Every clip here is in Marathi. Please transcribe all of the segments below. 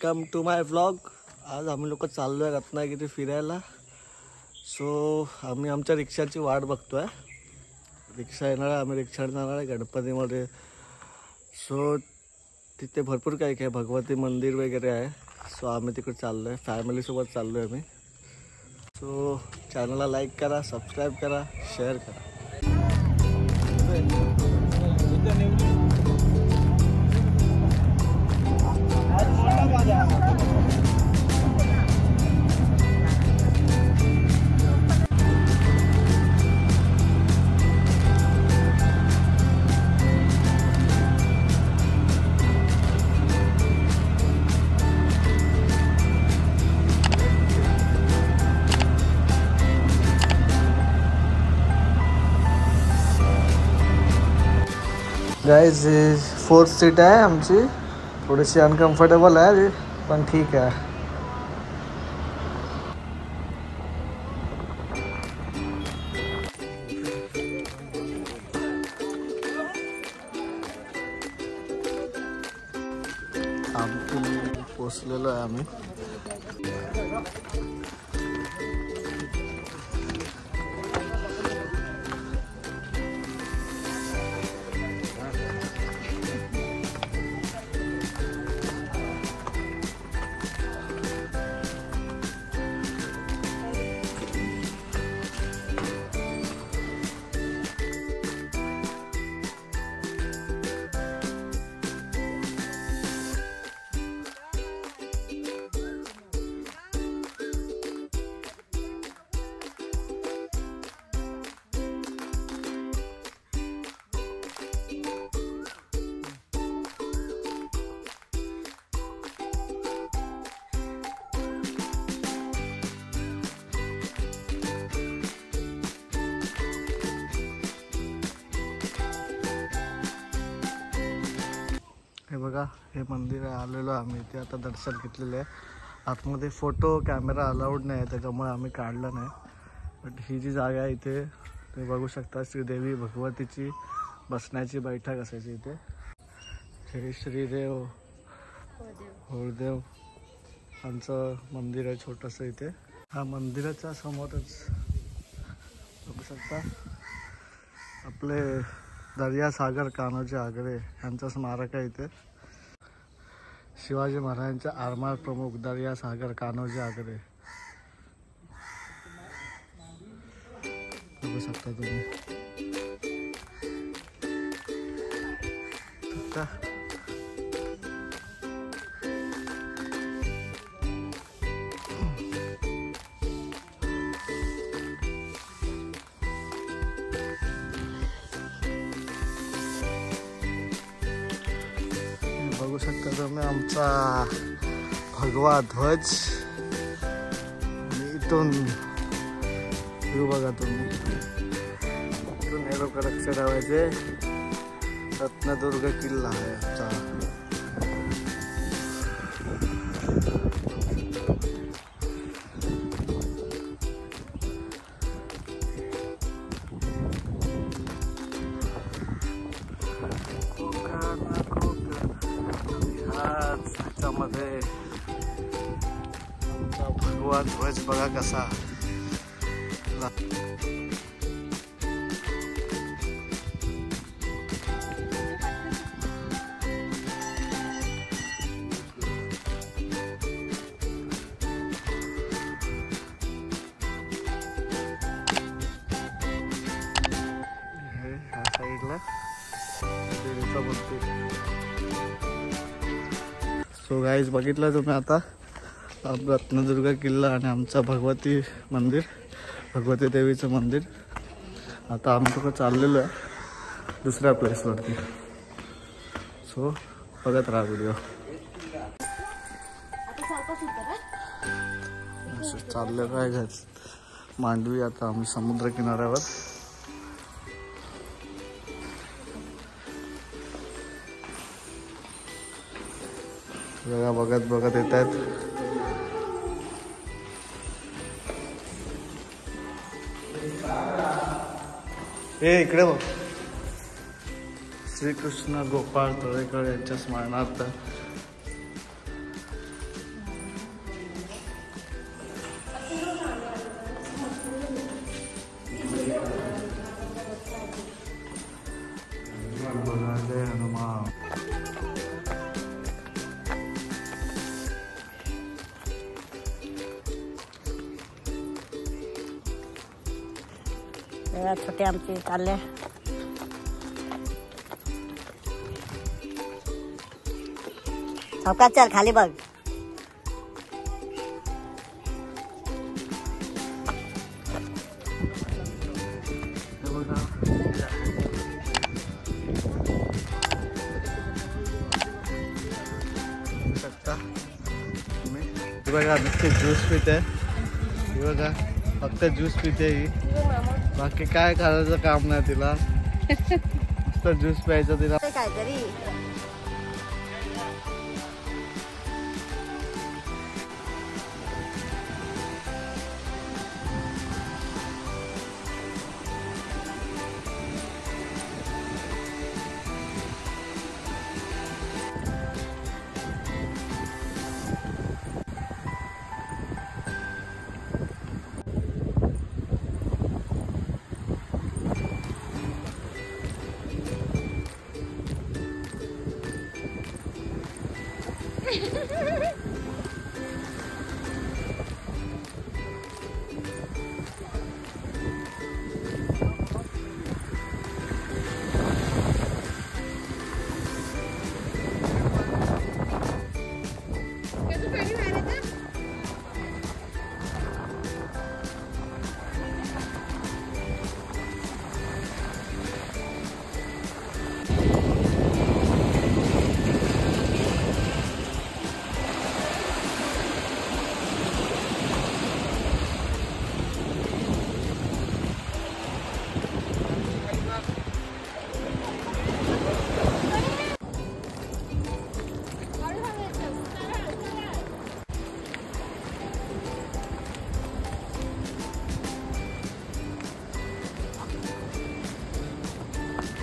Welcome to my vlog. आज आम्ही लोक चाललो आहे रत्नागिरी फिरायला। सो आम्ही आमच्या रिक्षाची वाट बघतोय। रिक्षा येणार आहे, आम्ही रिक्षाने जाणार आहे गणपतीमध्ये। सो तिथे भरपूर काही काय भगवती मंदिर वगैरे आहे। सो आम्ही तिकडे चाललो आहे, फॅमिलीसोबत चाललो आहे आम्ही। सो चॅनलला लाईक करा, सबस्क्राईब करा, शेअर करा। गाइस 4th सीट आहे आमची, थोडीशी अनकम्फर्टेबल आहे पण ठीक आहे। आम्ही पोचलेलो आहे आम्ही। हे बघा, हे मंदिर आलेलो आम्ही इथे, आता दर्शन घेतलेलं आहे। आतमध्ये फोटो कॅमेरा अलाउड नाही आहे, त्याच्यामुळे आम्ही काढलं नाही। बट ही जी जागा आहे इथे तुम्ही बघू शकता, श्रीदेवी भगवतीची बसण्याची बैठक असायची इथे। हे श्रीदेव होळदेव यांचं मंदिर आहे छोटंसं इथे। हा मंदिराच्या समोरच बघू शकता आपले दर्यासागर कान्होजी आगरे यांचं स्मारक आहे इथे। शिवाजी महाराजांचे आरमार प्रमुख दर्यासागर कान्होजी आगरे बघू शकता तुम्ही। बघू शकता तुम्ही आमचा भगवा ध्वज। इथून व्ह्यू बघा तुम्ही, इथून हे लोक लक्ष ठेवायचे, रत्नदुर्ग किल्ला आहे आमचा। मध्ये आमचा भगवा ध्वज बघा कसा। ह्या साईडला देवीचा मंदिर। सो गाईज बघितलं तुम्ही आता रत्नदुर्ग किल्ला आणि आमचा भगवती मंदिर, भगवती देवीचं मंदिर। आता आम्ही थोडं चाललेलो आहे दुसऱ्या प्लेसवरती। सो बघत राहा व्हिडिओ। चाललेलो आहे घर मांडवी, आता आम्ही समुद्र किनाऱ्यावर। बघा बघत बघत येत आहेत। इकडे बघ, श्रीकृष्ण गोपाळ तळेकर यांच्या स्मरणार्थ छोटे आमचे चालले सावकाश चाल खाली बघ बघा नुसते ज्यूस पिते बघा फक्त ज्यूस पिते ही बाकी काय करायचं काम नाही तिला नुसतं ज्यूस प्यायचं तिला काहीतरी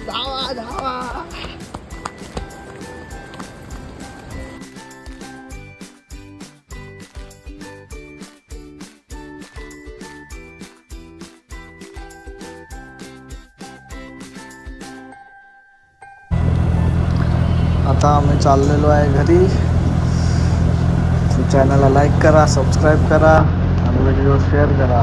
धावा धावा आता आम्ही चाललेलो आहे घरी चॅनलला लाईक करा सबस्क्राईब करा आणि व्हिडिओ शेअर करा